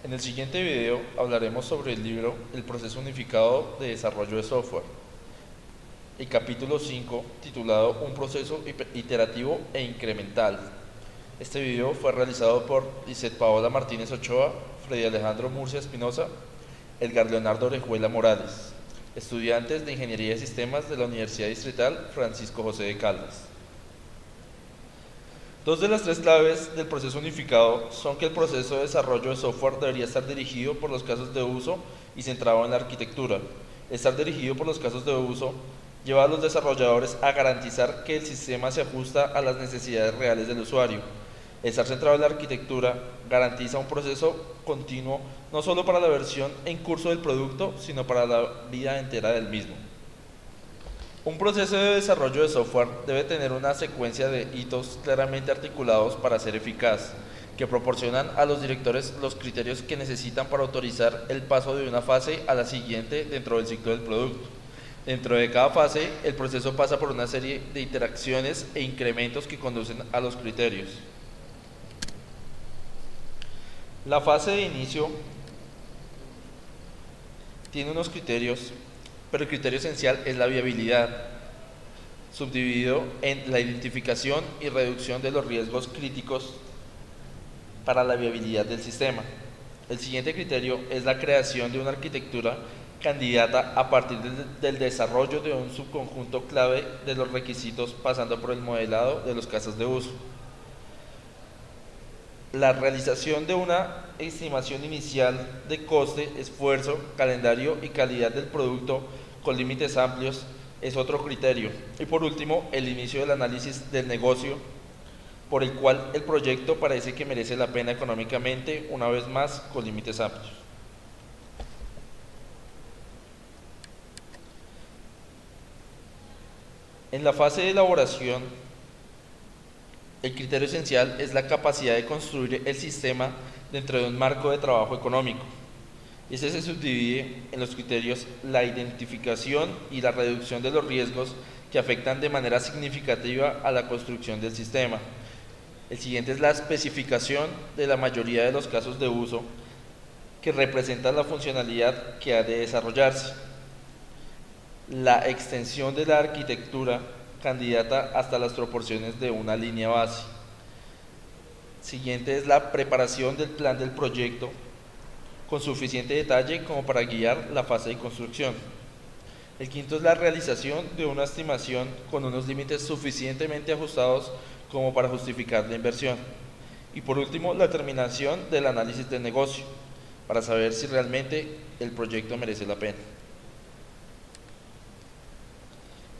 En el siguiente video hablaremos sobre el libro El proceso unificado de desarrollo de software, el capítulo 5 titulado Un proceso iterativo e incremental. Este video fue realizado por Lisette Paola Martínez Ochoa, Freddy Alejandro Murcia Espinosa, Edgar Leonardo Orejuela Morales, estudiantes de Ingeniería de Sistemas de la Universidad Distrital Francisco José de Caldas. Dos de las tres claves del proceso unificado son que el proceso de desarrollo de software debería estar dirigido por los casos de uso y centrado en la arquitectura. Estar dirigido por los casos de uso lleva a los desarrolladores a garantizar que el sistema se ajusta a las necesidades reales del usuario. Estar centrado en la arquitectura garantiza un proceso continuo no solo para la versión en curso del producto, sino para la vida entera del mismo. Un proceso de desarrollo de software debe tener una secuencia de hitos claramente articulados para ser eficaz, que proporcionan a los directores los criterios que necesitan para autorizar el paso de una fase a la siguiente dentro del ciclo del producto. Dentro de cada fase, el proceso pasa por una serie de interacciones e incrementos que conducen a los criterios. La fase de inicio tiene unos criterios, pero el criterio esencial es la viabilidad, subdividido en la identificación y reducción de los riesgos críticos para la viabilidad del sistema. El siguiente criterio es la creación de una arquitectura candidata a partir del desarrollo de un subconjunto clave de los requisitos, pasando por el modelado de los casos de uso. La realización de una estimación inicial de coste, esfuerzo, calendario y calidad del producto con límites amplios es otro criterio. Y por último, el inicio del análisis del negocio, por el cual el proyecto parece que merece la pena económicamente, una vez más con límites amplios. En la fase de elaboración, el criterio esencial es la capacidad de construir el sistema dentro de un marco de trabajo económico. Este se subdivide en los criterios la identificación y la reducción de los riesgos que afectan de manera significativa a la construcción del sistema. El siguiente es la especificación de la mayoría de los casos de uso que representan la funcionalidad que ha de desarrollarse. La extensión de la arquitectura candidata hasta las proporciones de una línea base. Siguiente es la preparación del plan del proyecto con suficiente detalle como para guiar la fase de construcción. El quinto es la realización de una estimación con unos límites suficientemente ajustados como para justificar la inversión. Y por último, la terminación del análisis del negocio para saber si realmente el proyecto merece la pena.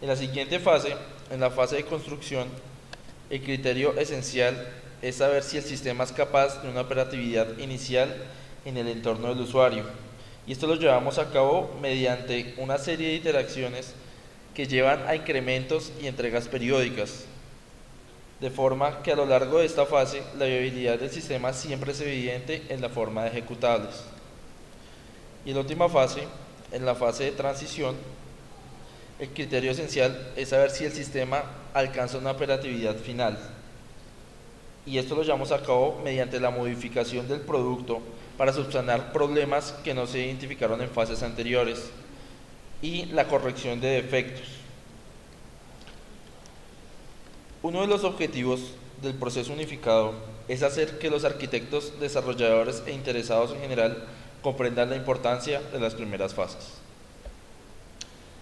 En la siguiente fase, en la fase de construcción, el criterio esencial es saber si el sistema es capaz de una operatividad inicial en el entorno del usuario. Y esto lo llevamos a cabo mediante una serie de iteraciones que llevan a incrementos y entregas periódicas, de forma que a lo largo de esta fase la viabilidad del sistema siempre es evidente en la forma de ejecutables. Y en la última fase, en la fase de transición, el criterio esencial es saber si el sistema alcanza una operatividad final. Y esto lo llevamos a cabo mediante la modificación del producto para subsanar problemas que no se identificaron en fases anteriores y la corrección de defectos. Uno de los objetivos del proceso unificado es hacer que los arquitectos, desarrolladores e interesados en general comprendan la importancia de las primeras fases.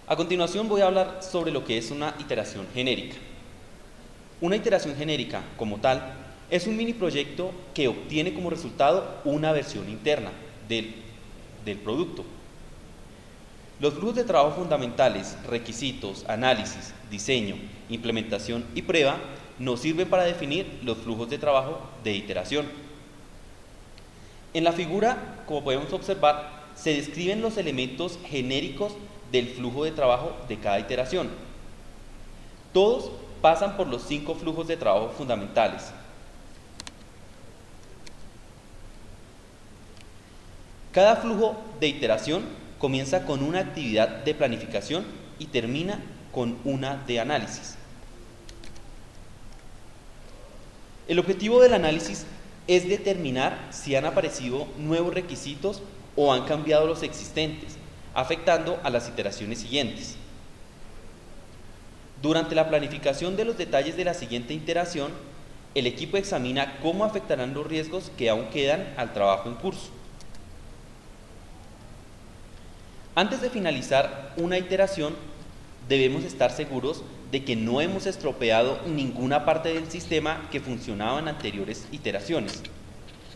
A continuación voy a hablar sobre lo que es una iteración genérica. Una iteración genérica, como tal, es un mini proyecto que obtiene como resultado una versión interna del producto. Los flujos de trabajo fundamentales, requisitos, análisis, diseño, implementación y prueba nos sirven para definir los flujos de trabajo de iteración. En la figura, como podemos observar, se describen los elementos genéricos del flujo de trabajo de cada iteración. Todos pasan por los 5 flujos de trabajo fundamentales. Cada flujo de iteración comienza con una actividad de planificación y termina con una de análisis. El objetivo del análisis es determinar si han aparecido nuevos requisitos o han cambiado los existentes, afectando a las iteraciones siguientes. Durante la planificación de los detalles de la siguiente iteración, el equipo examina cómo afectarán los riesgos que aún quedan al trabajo en curso. Antes de finalizar una iteración, debemos estar seguros de que no hemos estropeado ninguna parte del sistema que funcionaba en anteriores iteraciones.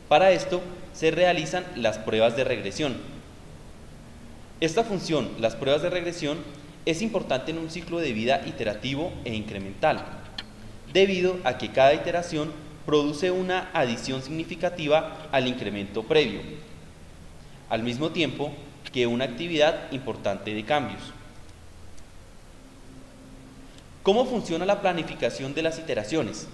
Para esto, se realizan las pruebas de regresión. Esta función, las pruebas de regresión, es importante en un ciclo de vida iterativo e incremental, debido a que cada iteración produce una adición significativa al incremento previo, al mismo tiempo que una actividad importante de cambios. ¿Cómo funciona la planificación de las iteraciones?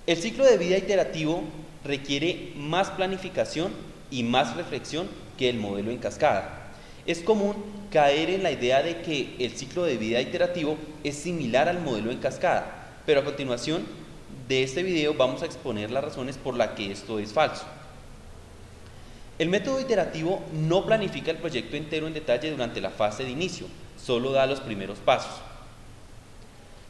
El ciclo de vida iterativo requiere más planificación y más reflexión que el modelo en cascada. Es común caer en la idea de que el ciclo de vida iterativo es similar al modelo en cascada, pero a continuación de este video vamos a exponer las razones por las que esto es falso. El método iterativo no planifica el proyecto entero en detalle durante la fase de inicio, solo da los primeros pasos.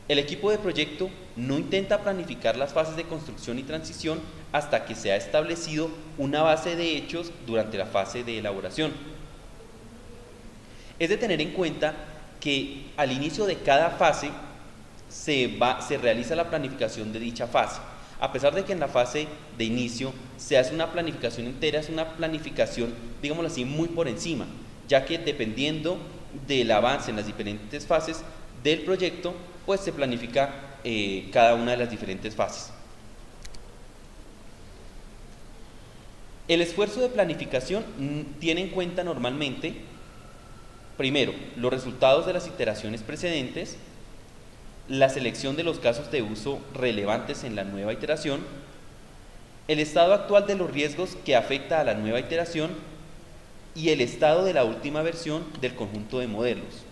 El equipo de proyecto no intenta planificar las fases de construcción y transición hasta que se ha establecido una base de hechos durante la fase de elaboración. Es de tener en cuenta que al inicio de cada fase se realiza la planificación de dicha fase. A pesar de que en la fase de inicio se hace una planificación entera, es una planificación, digámoslo así, muy por encima, ya que dependiendo del avance en las diferentes fases del proyecto, pues se planifica cada una de las diferentes fases. El esfuerzo de planificación tiene en cuenta normalmente, primero, los resultados de las iteraciones precedentes, la selección de los casos de uso relevantes en la nueva iteración, el estado actual de los riesgos que afecta a la nueva iteración y el estado de la última versión del conjunto de modelos.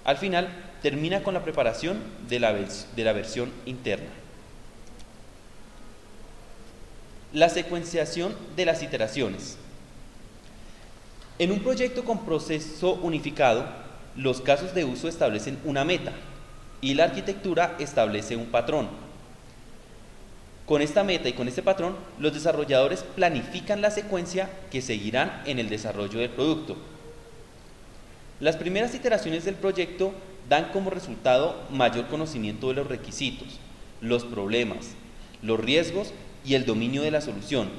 Al final, termina con la preparación de la versión interna. La secuenciación de las iteraciones. En un proyecto con proceso unificado, los casos de uso establecen una meta y la arquitectura establece un patrón. Con esta meta y con este patrón, los desarrolladores planifican la secuencia que seguirán en el desarrollo del producto. Las primeras iteraciones del proyecto dan como resultado mayor conocimiento de los requisitos, los problemas, los riesgos y el dominio de la solución,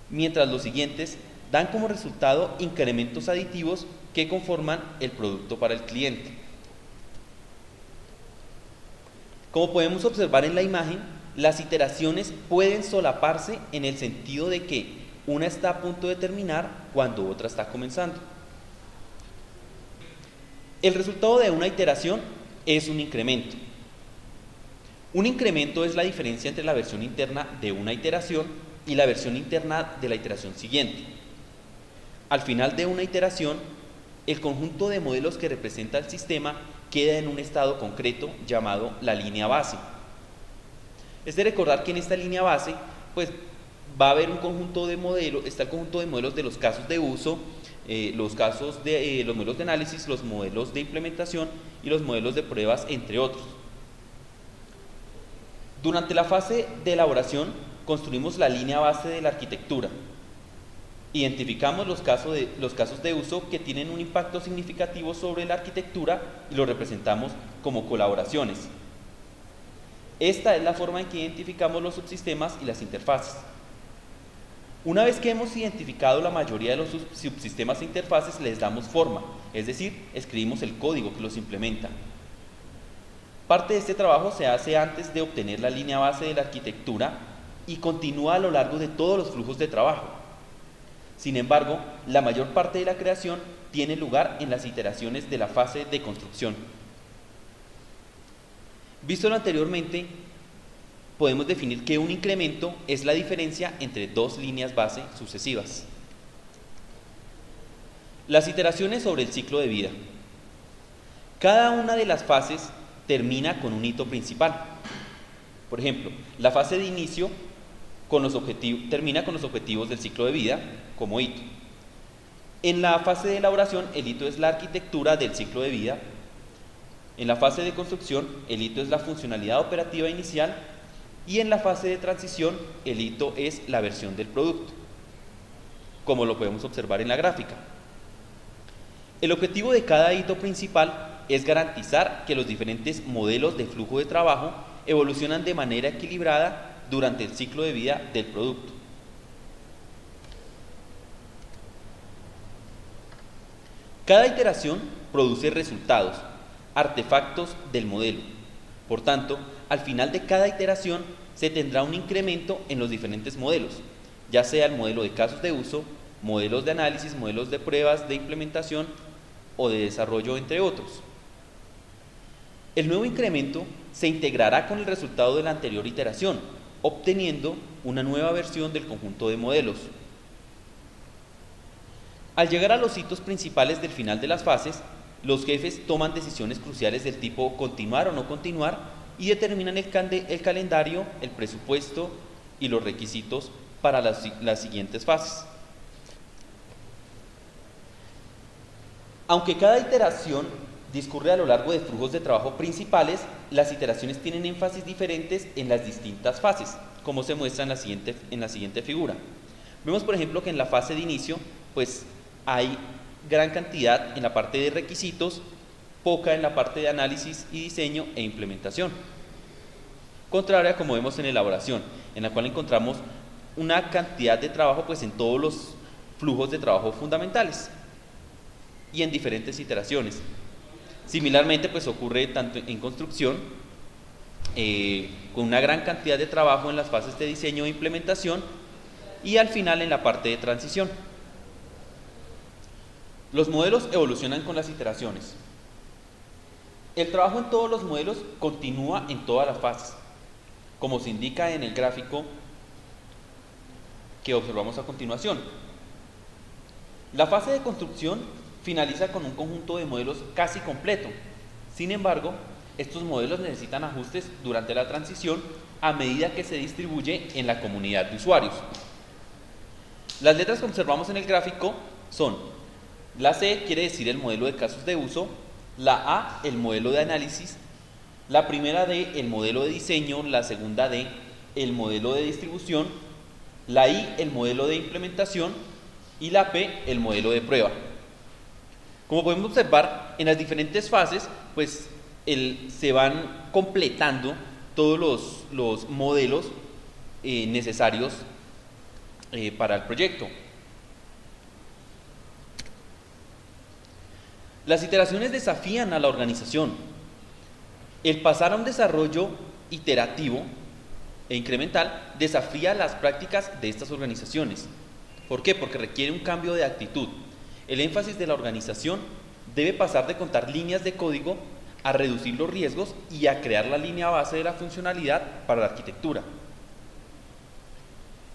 mientras los siguientes dan como resultado incrementos aditivos que conforman el producto para el cliente. Como podemos observar en la imagen, las iteraciones pueden solaparse en el sentido de que una está a punto de terminar cuando otra está comenzando. El resultado de una iteración es un incremento. Un incremento es la diferencia entre la versión interna de una iteración y la versión interna de la iteración siguiente. Al final de una iteración, el conjunto de modelos que representa el sistema queda en un estado concreto llamado la línea base. Es de recordar que en esta línea base, pues va a haber un conjunto de modelos, está el conjunto de modelos de los casos de uso, los modelos de análisis, los modelos de implementación y los modelos de pruebas, entre otros. Durante la fase de elaboración, construimos la línea base de la arquitectura. Identificamos los casos de uso que tienen un impacto significativo sobre la arquitectura y los representamos como colaboraciones. Esta es la forma en que identificamos los subsistemas y las interfaces. Una vez que hemos identificado la mayoría de los subsistemas e interfaces, les damos forma, es decir, escribimos el código que los implementa. Parte de este trabajo se hace antes de obtener la línea base de la arquitectura y continúa a lo largo de todos los flujos de trabajo. Sin embargo, la mayor parte de la creación tiene lugar en las iteraciones de la fase de construcción. Visto lo anteriormente, podemos definir que un incremento es la diferencia entre dos líneas base sucesivas. Las iteraciones sobre el ciclo de vida. Cada una de las fases termina con un hito principal. Por ejemplo, la fase de inicio termina con los objetivos del ciclo de vida como hito. En la fase de elaboración, el hito es la arquitectura del ciclo de vida. En la fase de construcción, el hito es la funcionalidad operativa inicial. Y en la fase de transición, el hito es la versión del producto, como lo podemos observar en la gráfica. El objetivo de cada hito principal es garantizar que los diferentes modelos de flujo de trabajo evolucionan de manera equilibrada durante el ciclo de vida del producto. Cada iteración produce resultados, artefactos del modelo. Por tanto, al final de cada iteración se tendrá un incremento en los diferentes modelos, ya sea el modelo de casos de uso, modelos de análisis, modelos de pruebas, de implementación o de desarrollo, entre otros. El nuevo incremento se integrará con el resultado de la anterior iteración, obteniendo una nueva versión del conjunto de modelos. Al llegar a los hitos principales del final de las fases, los jefes toman decisiones cruciales del tipo continuar o no continuar y determinan el calendario, el presupuesto y los requisitos para las siguientes fases. Aunque cada iteración discurre a lo largo de flujos de trabajo principales, las iteraciones tienen énfasis diferentes en las distintas fases, como se muestra en la siguiente figura. Vemos, por ejemplo, que en la fase de inicio, pues hay gran cantidad en la parte de requisitos, poca en la parte de análisis y diseño e implementación. Contraria, como vemos en elaboración, en la cual encontramos una cantidad de trabajo pues en todos los flujos de trabajo fundamentales y en diferentes iteraciones. Similarmente, pues ocurre tanto en construcción, con una gran cantidad de trabajo en las fases de diseño e implementación, y al final en la parte de transición. Los modelos evolucionan con las iteraciones. El trabajo en todos los modelos continúa en todas las fases, como se indica en el gráfico que observamos a continuación. La fase de construcción finaliza con un conjunto de modelos casi completo. Sin embargo, estos modelos necesitan ajustes durante la transición a medida que se distribuye en la comunidad de usuarios. Las letras que observamos en el gráfico son: la C quiere decir el modelo de casos de uso, la A el modelo de análisis, la primera D el modelo de diseño, la segunda D el modelo de distribución, la I el modelo de implementación y la P el modelo de prueba. Como podemos observar, en las diferentes fases pues se van completando todos los modelos necesarios para el proyecto. Las iteraciones desafían a la organización. El pasar a un desarrollo iterativo e incremental desafía las prácticas de estas organizaciones. ¿Por qué? Porque requiere un cambio de actitud. El énfasis de la organización debe pasar de contar líneas de código a reducir los riesgos y a crear la línea base de la funcionalidad para la arquitectura.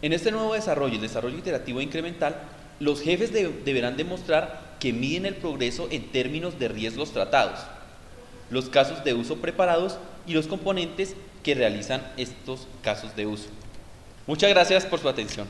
En este nuevo desarrollo, el desarrollo iterativo e incremental, los jefes deberán demostrar que miden el progreso en términos de riesgos tratados, los casos de uso preparados y los componentes que realizan estos casos de uso. Muchas gracias por su atención.